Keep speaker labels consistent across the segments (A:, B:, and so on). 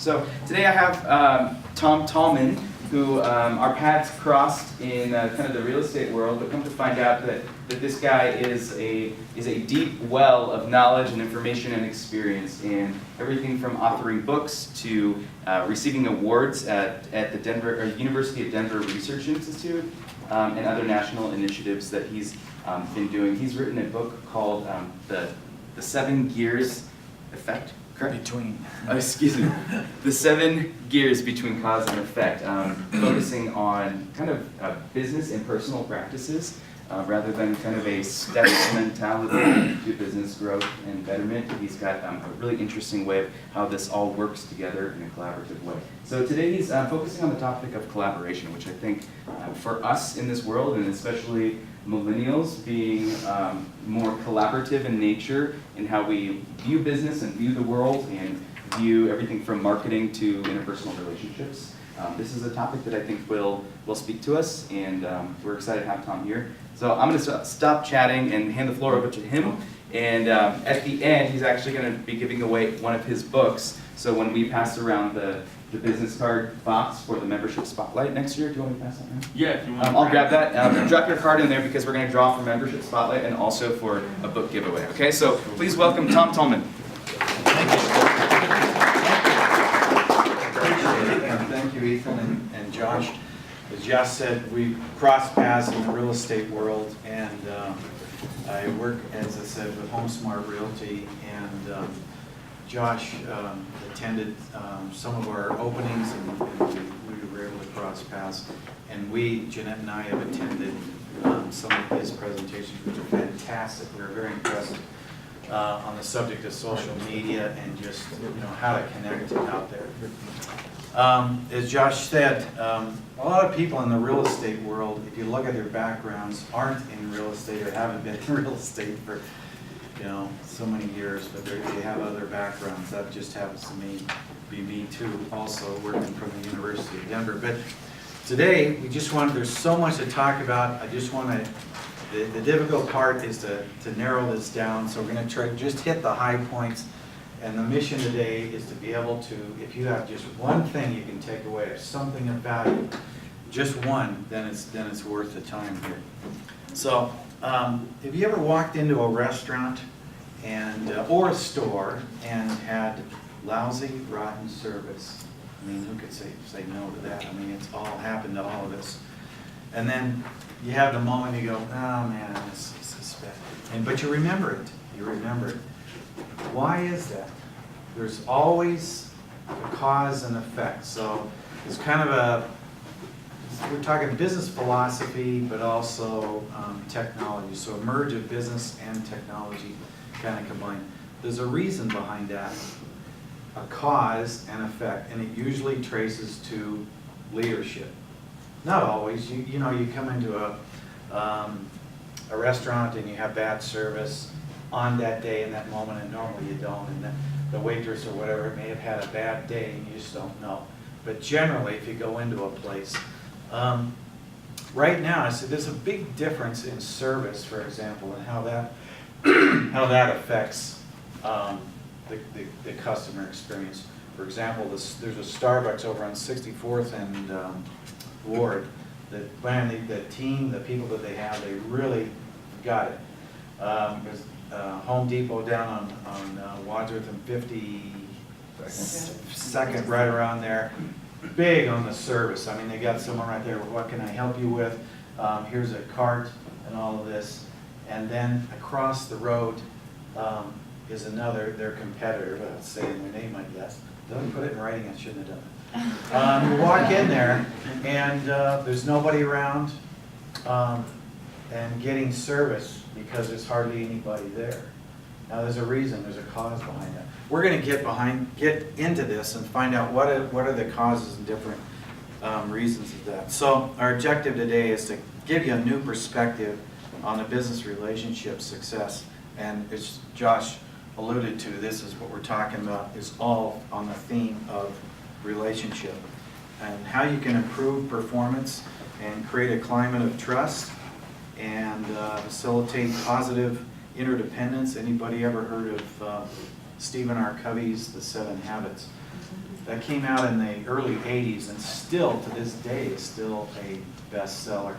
A: So today I have Tolman, who our paths crossed in kind of the real estate world, but come to find out that this guy is a deep well of knowledge and information and experience in everything from authoring books to receiving awards at the University of Denver Research Institute and other national initiatives that he's been doing. He's written a book called the 7 Gears Effect. Correct? Excuse me. The 7 Gears Between Cause and Effect, focusing on kind of business and personal practices rather than kind of a steps mentality to business growth and betterment. He's got a really interesting way of how this all works together in a collaborative way. So today he's focusing on the topic of collaboration, which I think for us in this world, and especially millennials, being more collaborative in nature in how we view business and view the world and view everything from marketing to interpersonal relationships. This is a topic that I think will speak to us, and we're excited to have Tom here. So I'm going to stop chatting and hand the floor over to him. And at the end, he's actually going to be giving away one of his books. So when we pass around the business card box for the membership spotlight next year, do you want me to pass that around?
B: Yeah, if you want.
A: I'll grab that. Drop your card in there because we're going to draw for membership spotlight and also for a book giveaway. Okay, so please welcome Tom Tolman.
C: Thank you, Ethan and Josh. As Josh said, we crossed paths in the real estate world, and I work, as I said, with HomeSmart Realty, and Josh attended some of our openings, and we were able to cross paths. And Jeanette and I, have attended some of his presentations, which are fantastic. We were very impressed on the subject of social media and just how to connect out there. As Josh said, a lot of people in the real estate world, if you look at their backgrounds, aren't in real estate or haven't been in real estate for so many years, but they have other backgrounds. That just happens to be me too, also working from the University of Denver. But today, there's so much to talk about. I just want to, the difficult part is to narrow this down, so we're going to try to just hit the high points. And the mission today is to be able to, if you have just one thing you can take away, or something of value, just one, then it's worth the time here. So, have you ever walked into a restaurant or a store and had lousy, rotten service? I mean, who could say no to that? I mean, it's all happened to all of us. And then you have the moment you go, oh man, this is bad. But you remember it. You remember it. Why is that? There's always a cause and effect. So it's kind of we're talking business philosophy, but also technology. So a merge of business and technology kind of combined. There's a reason behind that, a cause and effect, and it usually traces to leadership. Not always. You come into a restaurant and you have bad service on that day in that moment, and normally you don't, and the waitress or whatever may have had a bad day and you just don't know. But generally, if you go into a place, right now, I said there's a big difference in service, for example, and how that affects the customer experience. For example, there's a Starbucks over on 64th and Ward. The team, the people that they have, they really got it. There's Home Depot down on Wadsworth and 52nd, right around there. Big on the service. I mean, they got someone right there. What can I help you with? Here's a cart and all of this. And then across the road is their competitor. Without saying their name, I guess. Don't put it in writing. I shouldn't have done it. You walk in there, and there's nobody around, and getting service because there's hardly anybody there. Now there's a reason, there's a cause behind that. We're going to get into this and find out what are the causes and different reasons of that. So our objective today is to give you a new perspective on the business relationship success. And as Josh alluded to, this is what we're talking about, is all on the theme of relationship and how you can improve performance and create a climate of trust and facilitate positive interdependence. Anybody ever heard of Stephen R. Covey's The 7 Habits? That came out in the early 80s and still, to this day, is still a bestseller.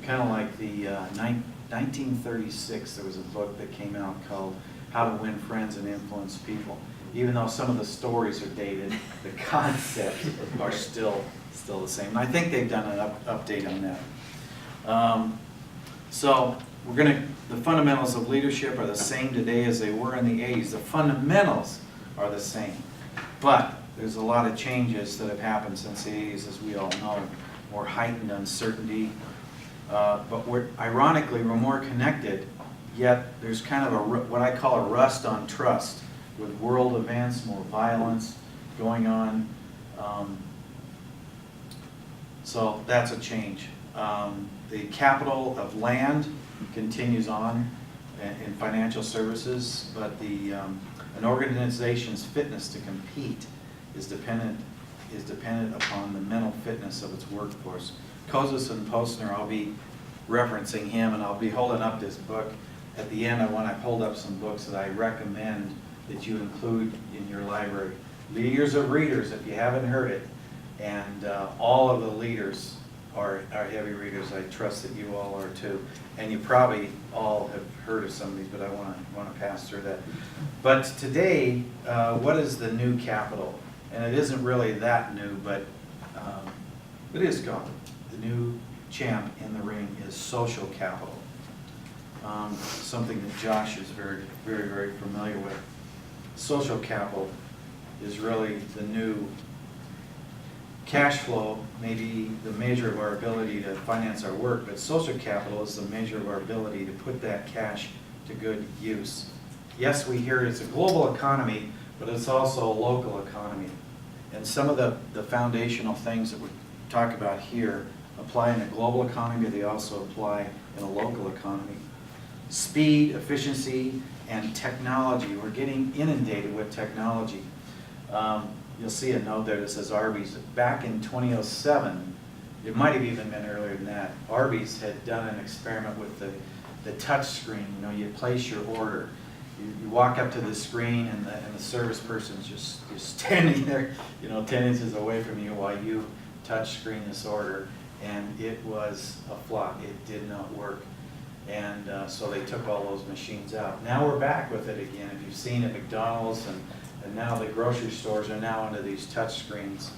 C: Kind of like the 1936, there was a book that came out called How to Win Friends and Influence People. Even though some of the stories are dated, the concepts are still the same. And I think they've done an update on that. So the fundamentals of leadership are the same today as they were in the 80s. The fundamentals are the same. But there's a lot of changes that have happened since the 80s, as we all know. More heightened uncertainty. But ironically, we're more connected, yet there's kind of what I call a rust on trust, with world events, more violence going on. So that's a change. The capital of land continues on in financial services, but an organization's fitness to compete is dependent upon the mental fitness of its workforce. Kozis and Postner, I'll be referencing him, and I'll be holding up this book. At the end, I want to hold up some books that I recommend that you include in your library. Leaders of Readers, if you haven't heard it, and all of the leaders are heavy readers. I trust that you all are too. And you probably all have heard of some of these, but I want to pass through that. But today, what is the new capital? And it isn't really that new, but it is gone. The new champ in the ring is social capital. Something that Josh is very, very, very familiar with. Social capital is really the new cash flow, maybe the measure of our ability to finance our work, but social capital is the measure of our ability to put that cash to good use. Yes, we hear it's a global economy, but it's also a local economy. And some of the foundational things that we talk about here apply in a global economy, they also apply in a local economy. Speed, efficiency, and technology. We're getting inundated with technology. You'll see a note there that says Arby's. Back in 2007, it might have even been earlier than that, Arby's had done an experiment with the touch screen. You know, you place your order. You walk up to the screen and the service person's just standing there, 10 inches away from you while you touch screen this order. And it was a flop. It did not work. And so they took all those machines out. Now we're back with it again. If you've seen at McDonald's and now the grocery stores are now into these touch screens.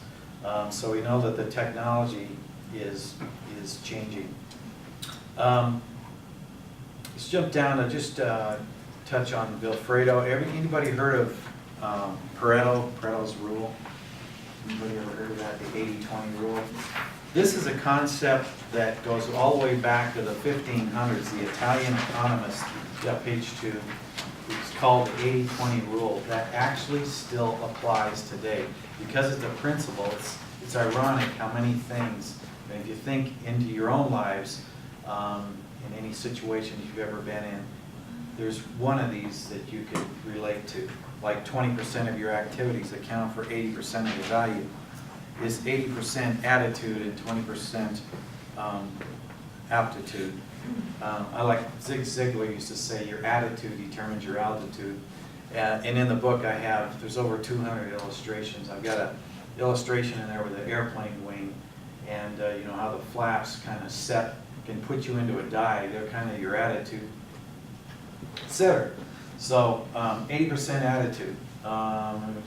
C: So we know that the technology is changing. Let's jump down to just touch on Vilfredo. Anybody heard of Pareto's rule? Anybody ever heard of that, the 80-20 rule? This is a concept that goes all the way back to the 1500s. The Italian economist, page 2, it's called the 80-20 rule. That actually still applies today. Because it's a principle, it's ironic how many things, if you think into your own lives, in any situation you've ever been in, there's one of these that you could relate to. Like 20% of your activities account for 80% of the value. Is 80% attitude and 20% aptitude. I like Zig Ziglar used to say your attitude determines your altitude. And in the book there's over 200 illustrations. I've got an illustration in there with an airplane wing, and how the flaps kind of set can put you into a dive. They're kind of your attitude, etc. So 80% attitude.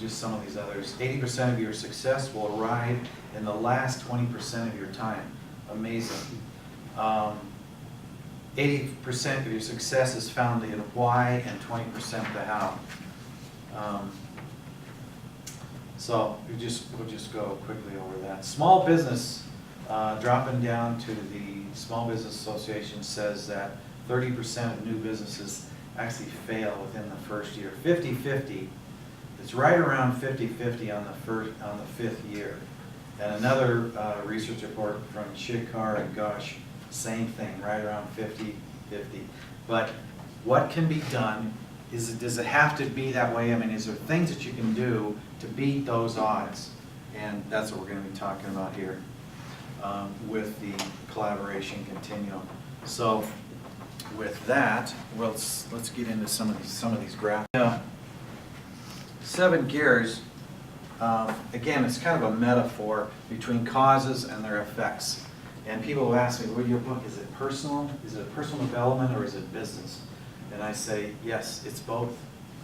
C: Just some of these others. 80% of your success will arrive in the last 20% of your time. Amazing. 80% of your success is found in why and 20% the how. So we'll just go quickly over that. Small business, dropping down to the Small Business Association, says that 30% of new businesses actually fail within the first year. 50-50. It's right around 50-50 on the fifth year. And another research report from Shikar and Gosh, same thing, right around 50-50. But what can be done? Does it have to be that way? I mean, is there things that you can do to beat those odds? And that's what we're going to be talking about here with the collaboration continuum. So with that, let's get into some of these graphs. 7 gears. again, it's kind of a metaphor between causes and their effects. And people have asked me, well, your book, is it personal? Is it personal development or is it business? And I say, yes, it's both.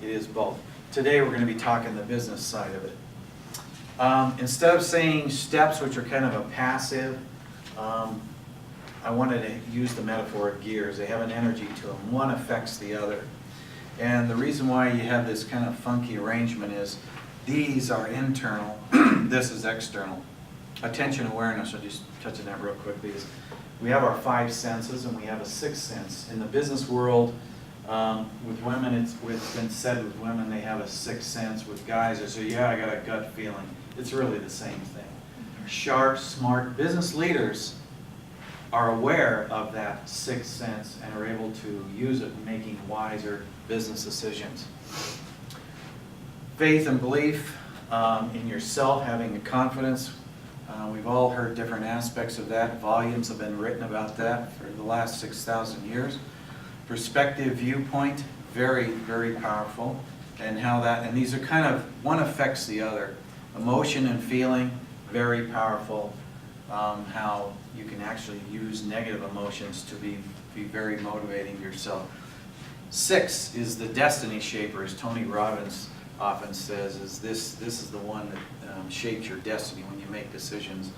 C: It is both. Today we're going to be talking the business side of it. Instead of saying steps, which are kind of a passive, I wanted to use the metaphor of gears. They have an energy to them. One affects the other. And the reason why you have this kind of funky arrangement is these are internal, this is external. Attention awareness, I'll just touch on that real quickly, is we have our 5 senses and we have a 6th sense. In the business world, with women, it's been said with women they have a 6th sense. With guys, they say, yeah, I got a gut feeling. It's really the same thing. Sharp, smart business leaders are aware of that 6th sense and are able to use it in making wiser business decisions. Faith and belief in yourself, having a confidence. We've all heard different aspects of that. Volumes have been written about that for the last 6,000 years. Perspective, viewpoint, very, very powerful. And how that, and these are kind of, one affects the other. Emotion and feeling, very powerful. How you can actually use negative emotions to be very motivating yourself. 6 is the destiny shaper, as Tony Robbins often says, is this is the one that shapes your destiny when you make decisions.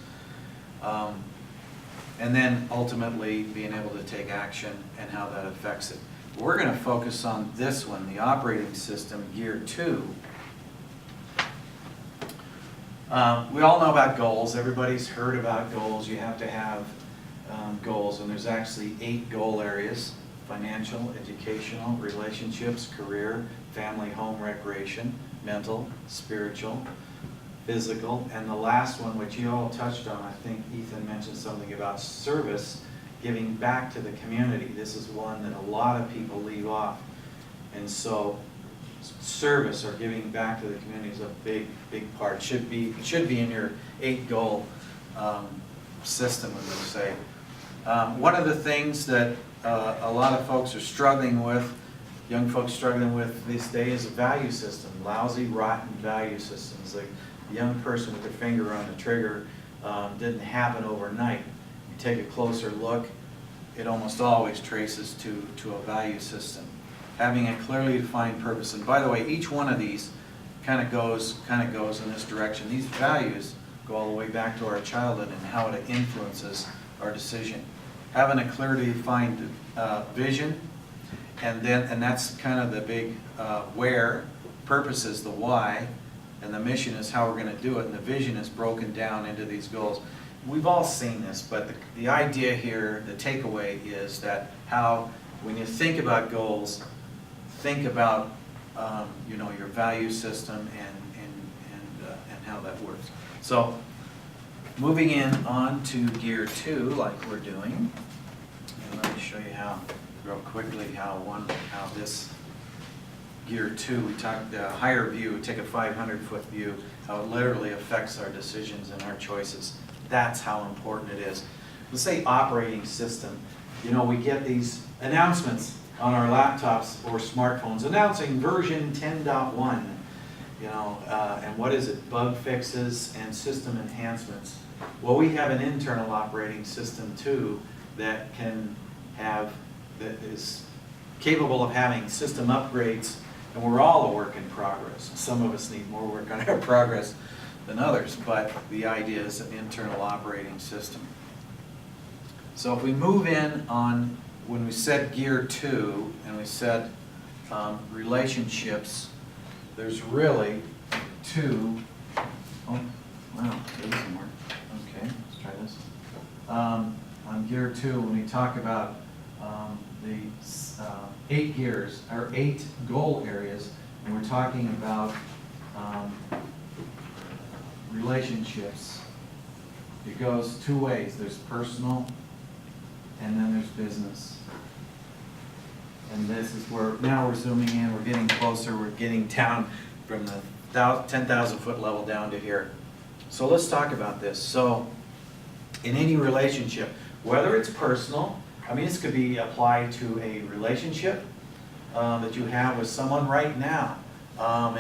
C: And then ultimately being able to take action and how that affects it. We're going to focus on this one, the operating system, gear 2. We all know about goals. Everybody's heard about goals. You have to have goals, and there's actually 8 goal areas: financial, educational, relationships, career, family, home, recreation, mental, spiritual, physical, and the last one, which you all touched on, I think Ethan mentioned something about service, giving back to the community. This is one that a lot of people leave off. And so service or giving back to the community is a big, big part. It should be in your 8-goal system, as we say. One of the things that a lot of folks are struggling with, young folks struggling with these days, is a value system. Lousy, rotten value systems. Like a young person with their finger on the trigger didn't happen overnight. You take a closer look, it almost always traces to a value system. Having a clearly defined purpose. And by the way, each one of these kind of goes in this direction. These values go all the way back to our childhood and how it influences our decision. Having a clearly defined vision, and that's kind of the big where. Purpose is the why, and the mission is how we're going to do it, and the vision is broken down into these goals. We've all seen this, but the idea here, the takeaway is that how, when you think about goals, think about your value system and how that works. So moving on to gear 2, like we're doing, and let me show you how real quickly how this gear 2, we talk the higher view, we take a 500-foot view, how it literally affects our decisions and our choices. That's how important it is. Let's say operating system. We get these announcements on our laptops or smartphones announcing version 10.1, and what is it? Bug fixes and system enhancements. Well, we have an internal operating system too that is capable of having system upgrades, and we're all a work in progress. Some of us need more work on our progress than others, but the idea is an internal operating system. So if we move in on, when we said gear 2 and we said relationships, there's really 2. Oh, wow, that doesn't work. Okay, let's try this. On gear 2, when we talk about the 8 gears, or 8 goal areas, and we're talking about relationships, it goes 2 ways. There's personal, and then there's business. And this is where, now we're zooming in, we're getting closer, we're getting down from the 10,000-foot level down to here. So let's talk about this. So in any relationship, whether it's personal, this could be applied to a relationship that you have with someone right now.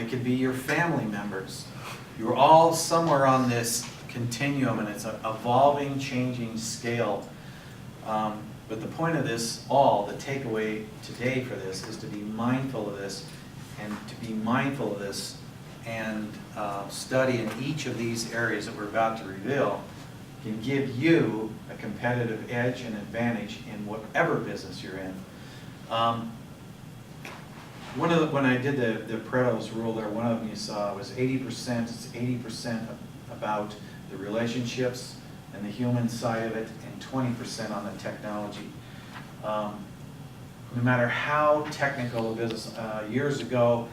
C: It could be your family members. you're all somewhere on this continuum, and it's an evolving, changing scale. But the point of this all, the takeaway today for this, is to be mindful of this, and to be mindful of this and study in each of these areas that we're about to reveal can give you a competitive edge and advantage in whatever business you're in. When I did the Pareto's rule there, one of them you saw was 80%. It's 80% about the relationships and the human side of it, and 20% on the technology. No matter how technical a business, years ago,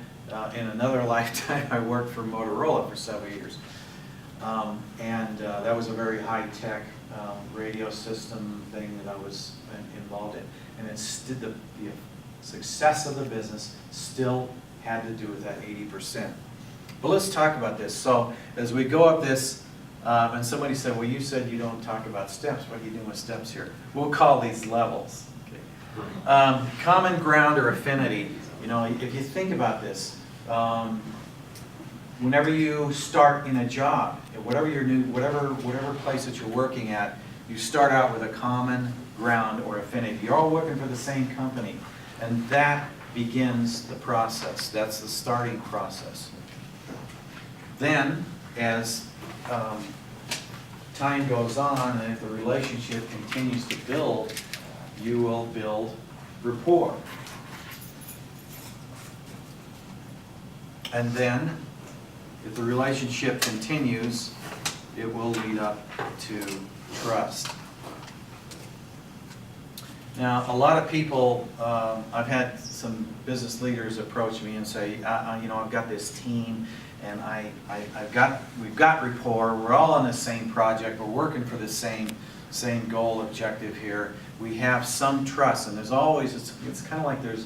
C: in another lifetime, I worked for Motorola for several years. That was a very high-tech radio system thing that I was involved in. And the success of the business still had to do with that 80%. But let's talk about this. So as we go up this, and somebody said, well, you said you don't talk about steps. What are you doing with steps here? We'll call these levels. Okay. Common ground or affinity. You know, if you think about this, whenever you start in a job, whatever place that you're working at, you start out with a common ground or affinity. You're all working for the same company, and that begins the process. That's the starting process. Then, as time goes on, and if the relationship continues to build, you will build rapport. And then, if the relationship continues, it will lead up to trust. Now, a lot of people, I've had some business leaders approach me and say, you know, I've got this team, and we've got rapport. We're all on the same project. We're working for the same goal, objective here. We have some trust, and there's always, it's kind of like there's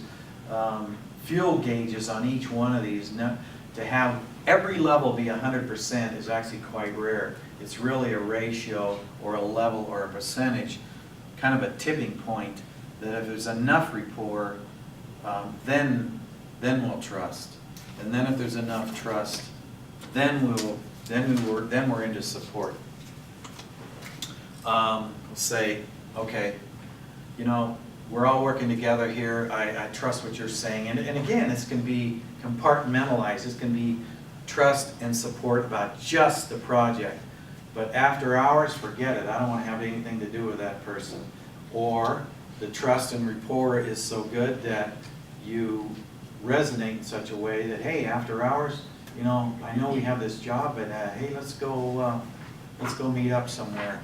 C: fuel gauges on each one of these. Now, to have every level be 100% is actually quite rare. It's really a ratio or a level or a percentage, kind of a tipping point, that if there's enough rapport, then we'll trust. And then if there's enough trust, then we're into support. Say, okay, you know, we're all working together here. I trust what you're saying. And again, this can be compartmentalized. This can be trust and support about just the project. But after hours, forget it. I don't want to have anything to do with that person. Or the trust and rapport is so good that you resonate in such a way that, hey, after hours, you know, I know we have this job, but hey, let's go meet up somewhere.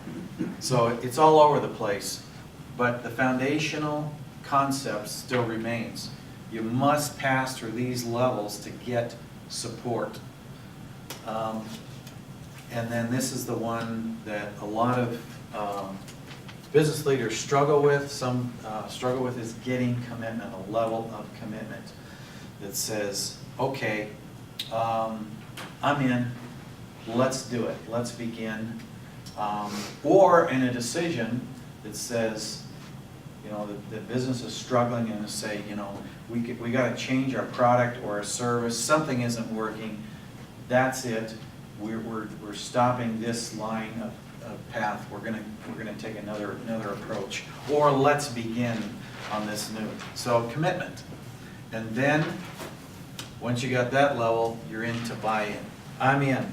C: So it's all over the place. But the foundational concept still remains. You must pass through these levels to get support. And then this is the one that a lot of business leaders struggle with. Some struggle with is getting commitment, a level of commitment that says, okay, I'm in, let's do it, let's begin. Or in a decision that says, you know, the business is struggling and to say, you know, we got to change our product or our service, something isn't working, that's it. We're stopping this line of path. We're gonna take another approach, or let's begin on this new. So commitment, and then once you got that level, you're into buy-in. I'm in.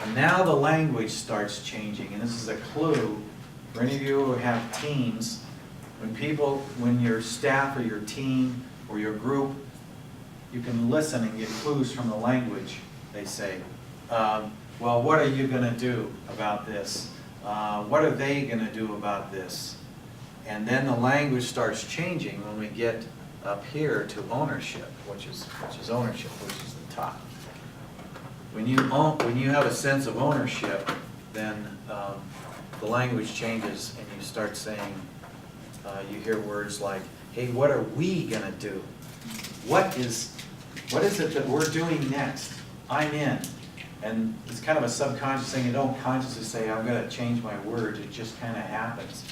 C: And now the language starts changing, and this is a clue for any of you who have teams. When your staff or your team or your group, you can listen and get clues from the language. They say, well, what are you going to do about this? What are they going to do about this? And then the language starts changing when we get up here to ownership, which is ownership, which is the top. When you have a sense of ownership, then the language changes, and you start saying, you hear words like, hey, what are we going to do? What is it that we're doing next? I'm in. And it's kind of a subconscious thing. You don't consciously say, I'm going to change my words. It just kind of happens.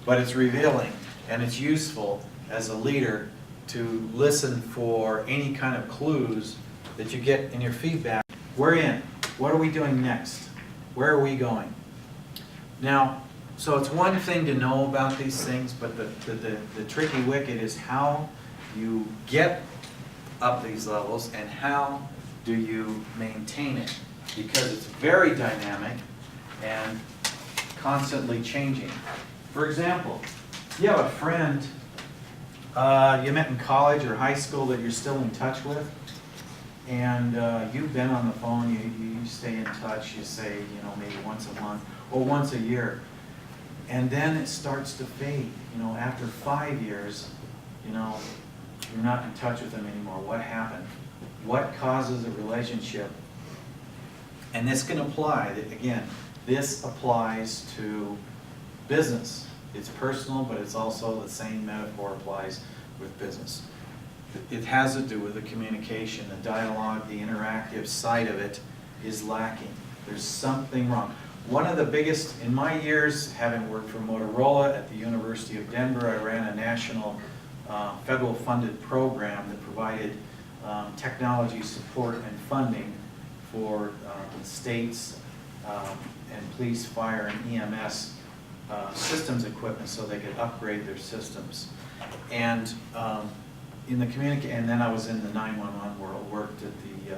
C: But it's revealing, and it's useful as a leader to listen for any kind of clues that you get in your feedback. We're in. What are we doing next? Where are we going? Now, so it's one thing to know about these things, but the tricky wicket is how you get up these levels and how do you maintain it? Because it's very dynamic and constantly changing. For example, you have a friend you met in college or high school that you're still in touch with, and you've been on the phone, you stay in touch, you say, you know, maybe once a month or once a year, and then it starts to fade. You know, after 5 years, you know, you're not in touch with them anymore. What happened? What causes a relationship? And this can apply, again, this applies to business. It's personal, but it's also the same metaphor applies with business. It has to do with the communication, the dialogue, the interactive side of it is lacking. There's something wrong. One of the biggest, in my years, having worked for Motorola at the University of Denver, I ran a national federal funded program that provided technology support and funding for states and police, fire, and EMS systems equipment so they could upgrade their systems. And in the and then I was in the 911 world, worked at the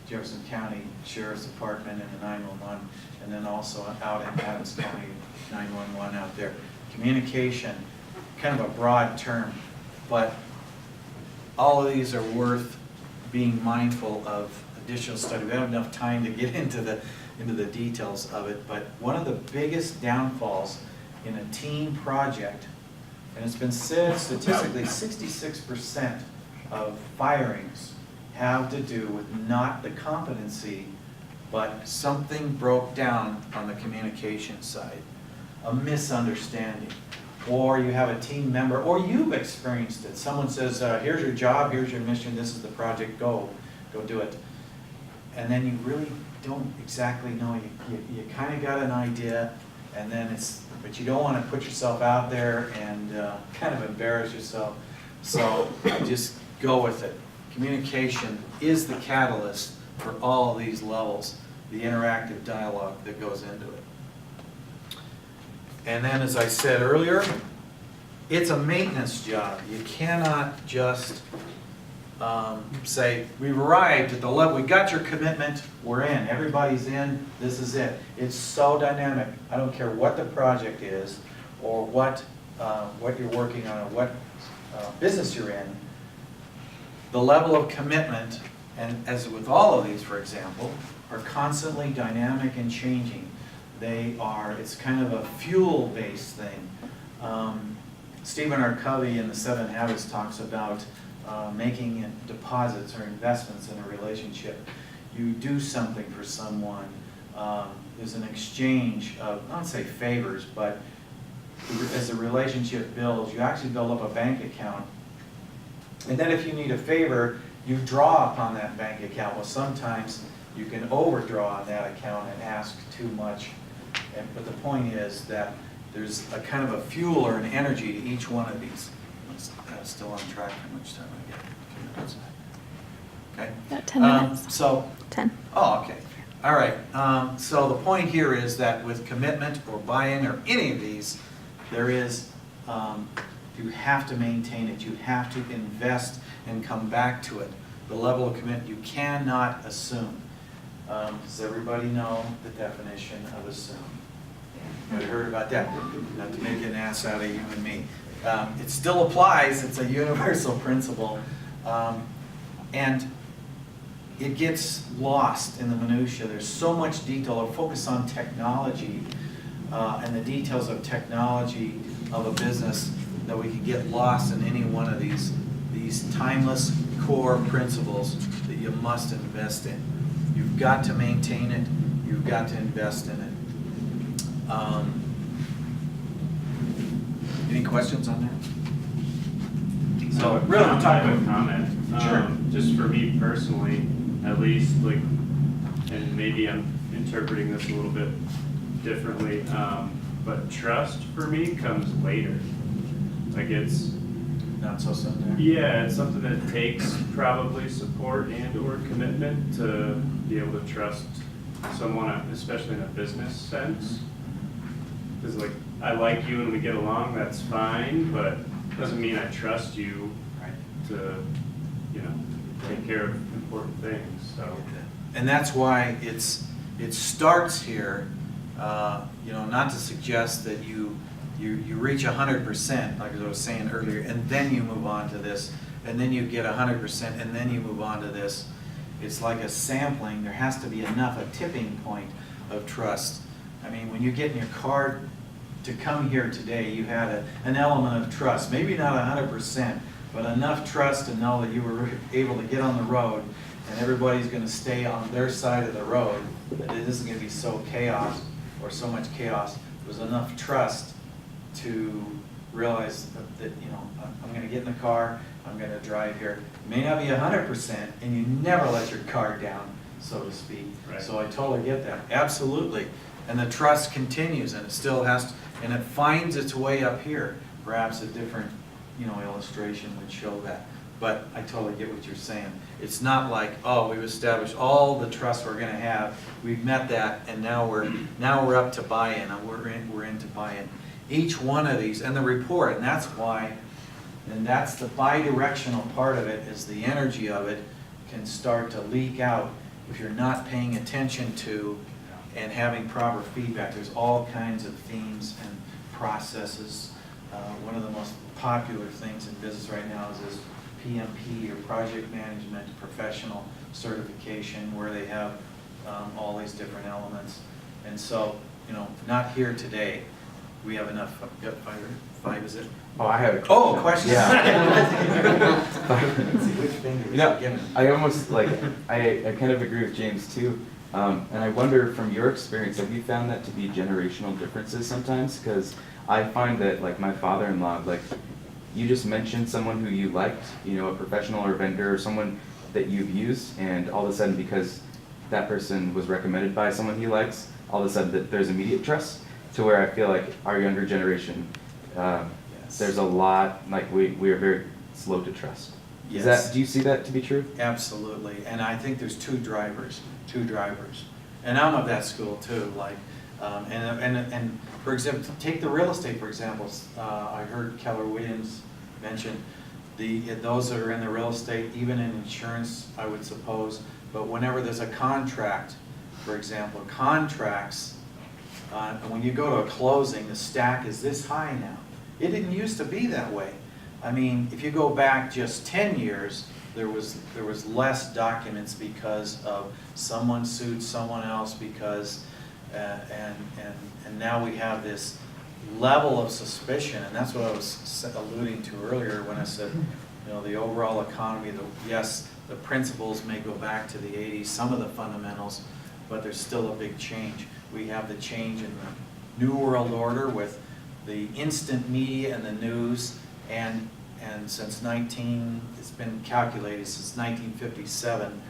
C: Jefferson County Sheriff's Department in the 911, and then also out in Adams County 911 out there. Communication, kind of a broad term, but all of these are worth being mindful of additional study. We don't have enough time to get into the details of it, but one of the biggest downfalls in a team project, and it's been said statistically 66% of firings have to do with not the competency, but something broke down on the communication side, a misunderstanding, or you have a team member, or you've experienced it. Someone says, here's your job, here's your mission, this is the project, go do it. And then you really don't exactly know. You kind of got an idea, and then but you don't want to put yourself out there and kind of embarrass yourself. So just go with it. Communication is the catalyst for all of these levels, the interactive dialogue that goes into it. And then, as I said earlier, it's a maintenance job. You cannot just say, we've arrived at the level, we got your commitment, we're in, everybody's in, this is it. It's so dynamic. I don't care what the project is or what you're working on or what business you're in. The level of commitment, and as with all of these, for example, are constantly dynamic and changing. It's kind of a fuel-based thing. Stephen R. Covey in the 7 Habits talks about making deposits or investments in a relationship. You do something for someone. There's an exchange of, I don't say favors, but as the relationship builds, you actually build up a bank account. And then if you need a favor, you draw upon that bank account. Well, sometimes you can overdraw on that account and ask too much. But the point is that there's a kind of a fuel or an energy to each one of these. Still on track how much time I get? 2 minutes. Okay?
B: About 10 minutes.
C: So
B: 10.
C: Oh, okay. All right. So the point here is that with commitment or buy-in or any of these, there is, you have to maintain it. You have to invest and come back to it. The level of commitment you cannot assume. Does everybody know the definition of assume? You heard about that? Not to make an ass out of you and me. It still applies. It's a universal principle. And it gets lost in the minutia. There's so much detail. I'll focus on technology and the details of technology of a business that we can get lost in any one of these timeless core principles that you must invest in. You've got to maintain it. You've got to invest in it. Any questions on that? So really,
D: I have a comment.
C: Sure.
D: Just for me personally, at least, like, and maybe I'm interpreting this a little bit differently, but trust for me comes later. Like it's
C: not so soon there.
D: Yeah, it's something that takes probably support and or commitment to be able to trust someone, especially in a business sense. Because like, I like you and we get along, that's fine, but doesn't mean I trust you
C: Right.
D: to, you know, take care of important things, so.
C: And that's why it starts here, you know, not to suggest that you reach 100%, like as I was saying earlier, and then you move on to this, and then you get 100%, and then you move on to this. It's like a sampling. There has to be enough, a tipping point of trust. I mean, when you get in your car to come here today, you had an element of trust, maybe not 100%, but enough trust to know that you were able to get on the road, and everybody's going to stay on their side of the road, that it isn't going to be so chaos or so much chaos. There was enough trust to realize that you know, I'm going to get in the car, I'm going to drive here. It may not be 100%, and you never let your car down, so to speak.
D: Right.
C: So I totally get that, absolutely. And the trust continues, and it still has to, and it finds its way up here. Perhaps a different, you know, illustration would show that. But I totally get what you're saying. It's not like, oh, we've established all the trust we're going to have, we've met that, and now we're up to buy-in, and we're into buy-in. Each one of these, and the report, and that's why, and that's the bi-directional part of it, is the energy of it can start to leak out if you're not paying attention to and having proper feedback. There's all kinds of themes and processes. One of the most popular things in business right now is this PMP, or Project Management Professional Certification, where they have all these different elements. And so, you know, not here today. We have enough. Yep, five is it?
B: Oh, I had a question.
C: Oh, question.
B: Yeah.
C: Let's see, which finger is it? Give me.
B: I almost like, I kind of agree with James too. And I wonder, from your experience, have you found that to be generational differences sometimes? Because I find that, like, my father-in-law, like, you just mentioned someone who you liked, you know, a professional or a vendor or someone that you've used, and all of a sudden, because that person was recommended by someone he likes, all of a sudden that there's immediate trust, to where I feel like our younger generation,
C: Yes.
B: there's a lot, like, we are very slow to trust. Is
C: Yes.
B: do you see that to be true?
C: Absolutely, and I think there's two drivers, and I'm of that school too. Like, and for example, take the real estate for example. I heard Keller Williams mention those that are in the real estate, even in insurance, I would suppose. But whenever there's a contract, for example, contracts, and when you go to a closing, the stack is this high now. It didn't used to be that way. I mean, if you go back just 10 years, there was less documents because of someone sued someone else because, and now we have this level of suspicion, and that's what I was alluding to earlier when I said, you know, the overall economy, yes, the principles may go back to the 80s, some of the fundamentals, but there's still a big change. We have the change in the New World Order with the instant media and the news, and since it's been calculated since 1957,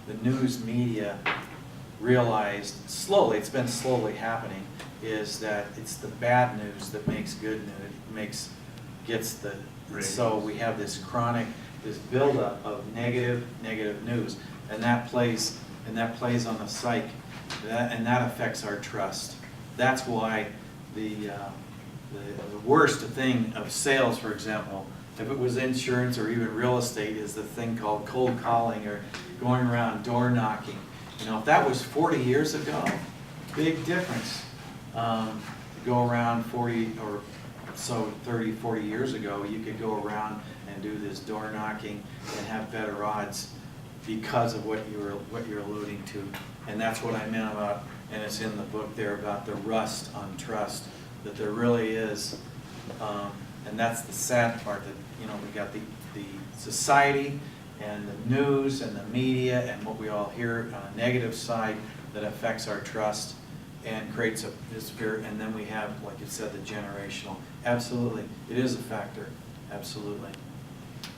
C: the news media realized slowly, it's been slowly happening, is that it's the bad news that makes good news, gets the, so we have this chronic, this buildup of negative news, and that plays on the psyche, and that affects our trust. That's why the worst thing of sales, for example, if it was insurance or even real estate, is the thing called cold calling or going around door knocking. You know, if that was 40 years ago, big difference. Go around 40 or so 30, 40 years ago, you could go around and do this door knocking and have better odds because of what you're alluding to. And that's what I meant about, and it's in the book there, about the rust on trust, that there really is. And that's the sad part, that, you know, we got the society and the news and the media and what we all hear on a negative side that affects our trust and creates this fear. And then we have, like you said, the generational. Absolutely, it is a factor. Absolutely,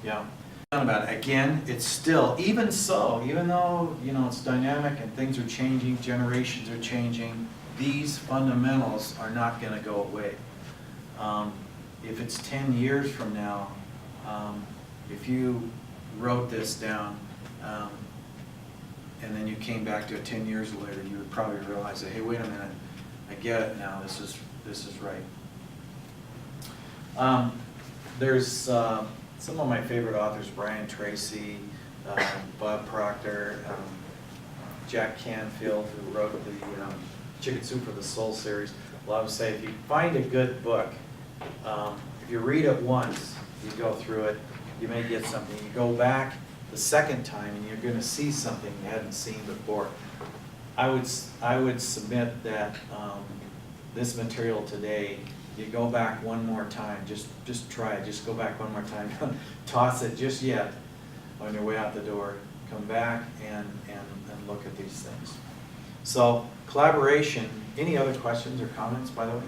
C: yeah. About it. Again, it's still, even so, even though, you know, it's dynamic and things are changing, generations are changing, these fundamentals are not going to go away. If it's 10 years from now, if you wrote this down and then you came back to it 10 years later, you would probably realize that, hey, wait a minute, I get it now, this is right. There's some of my favorite authors, Brian Tracy, Bob Proctor, Jack Canfield, who wrote the Chicken Soup for the Soul series. Well, I would say if you find a good book, if you read it once, you go through it, you may get something. You go back the second time and you're going to see something you hadn't seen before. I would submit that this material today, you go back one more time, just try it, just go back one more time, don't toss it just yet on your way out the door, come back and look at these things. So collaboration, any other questions or comments, by the way?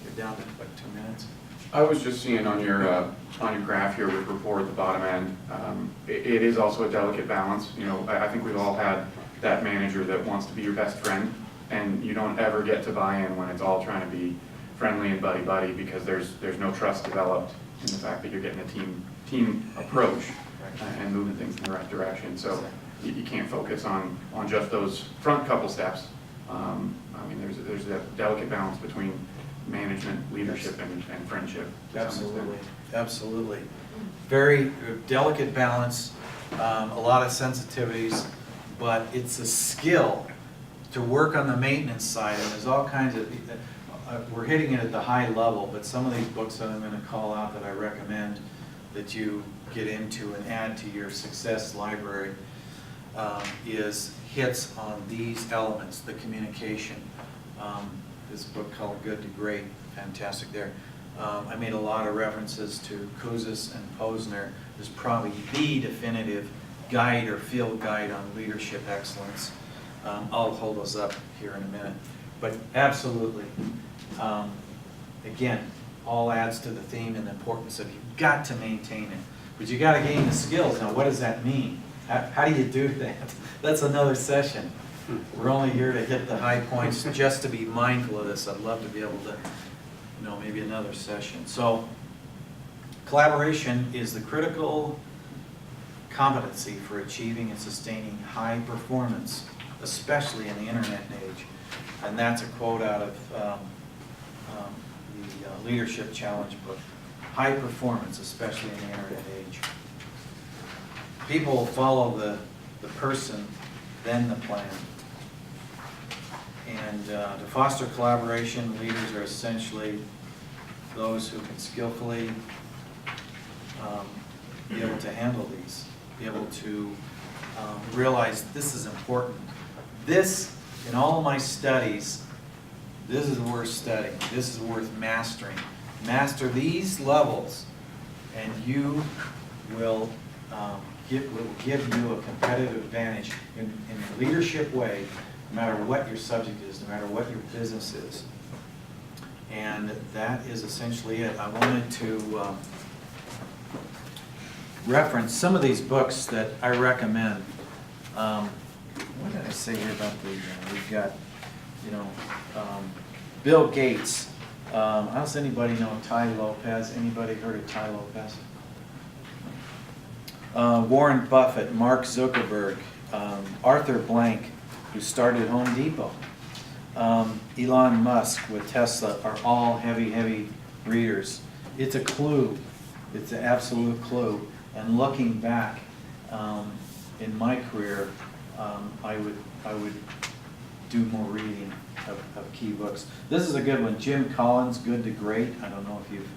C: You're down to like 2 minutes.
E: I was just seeing on your graph here with rapport at the bottom end, it is also a delicate balance. You know, I think we've all had that manager that wants to be your best friend, and you don't ever get to buy in when it's all trying to be friendly and buddy-buddy, because there's no trust developed in the fact that you're getting a team approach and moving things in the right direction. So you can't focus on just those front couple steps. I mean, there's a delicate balance between management, leadership, and friendship.
C: Absolutely, absolutely. Very delicate balance, a lot of sensitivities, but it's a skill to work on the maintenance side, and there's all kinds of, we're hitting it at the high level, but some of these books that I'm going to call out that I recommend that you get into and add to your success library is hits on these elements, the communication. This book called Good to Great, fantastic there. I made a lot of references to Kouzes and Posner. There's probably the definitive guide or field guide on leadership excellence. I'll hold those up here in a minute. But absolutely, again, all adds to the theme and the importance of you've got to maintain it. But you got to gain the skills. Now, what does that mean? How do you do that? That's another session. We're only here to hit the high points, just to be mindful of this. I'd love to be able to, maybe another session. So, collaboration is the critical competency for achieving and sustaining high performance, especially in the internet age. And that's a quote out of the Leadership Challenge book. High performance, especially in the internet age. People follow the person, then the plan. And to foster collaboration, leaders are essentially those who can skillfully be able to handle these, be able to realize this is important. This, in all of my studies, this is worth studying. This is worth mastering. Master these levels, and you will give you a competitive advantage in a leadership way, no matter what your subject is, no matter what your business is. And that is essentially it. I wanted to reference some of these books that I recommend. What did I say here about we've got, Bill Gates. How does anybody know Ty Lopez? Anybody heard of Ty Lopez? Warren Buffett, Mark Zuckerberg, Arthur Blank, who started Home Depot, Elon Musk with Tesla are all heavy readers. It's a clue. It's an absolute clue. And looking back in my career, I would do more reading of key books. This is a good one. Jim Collins, Good to Great. I don't know if you've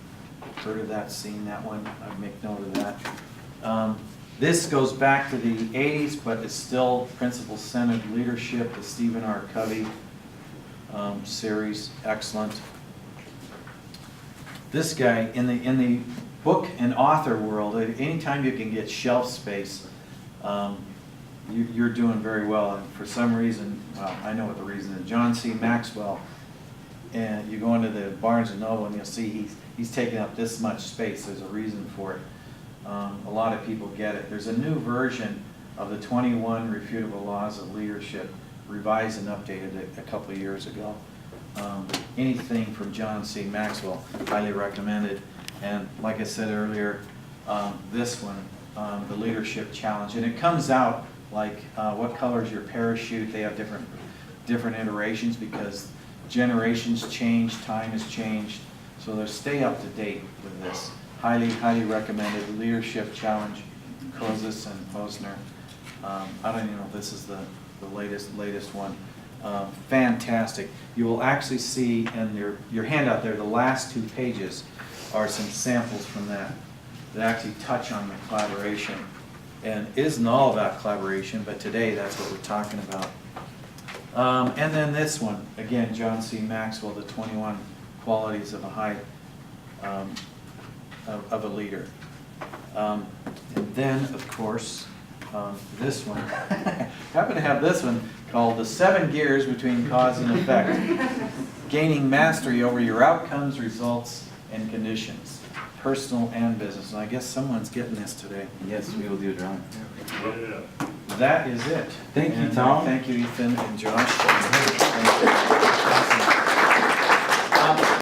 C: heard of that, seen that one. I'd make note of that. This goes back to the 80s, but it's still principle-centered leadership, the Stephen R. Covey series, excellent. This guy, in the book and author world, anytime you can get shelf space, you're doing very well. And for some reason, well, I know what the reason is. John C. Maxwell, and you go into the Barnes & Noble and you'll see he's taking up this much space. There's a reason for it. A lot of people get it. There's a new version of the 21 Refutable Laws of Leadership, revised and updated a couple of years ago. Anything from John C. Maxwell, highly recommended. And like I said earlier, this one, the Leadership Challenge. And it comes out like what color is your parachute? They have different iterations because generations change, time has changed. So they're stay up to date with this. Highly recommended. Leadership Challenge, Kozis and Posner. I don't even know if this is the latest one. Fantastic. You will actually see in your handout there, the last 2 pages are some samples from that actually touch on the collaboration. And it isn't all about collaboration, but today that's what we're talking about. And then this one, again, John C. Maxwell, the 21 qualities of a of a leader. And then, of course, this one, happen to have this one called The 7 Gears Between Cause and Effect. Gaining mastery over your outcomes, results, and conditions, personal and business. And I guess someone's getting this today.
B: Yes, we will do a drawing.
D: Yeah.
C: That is it.
B: Thank you,
C: And,
B: Tom.
C: thank you, Ethan and Josh. Thank you.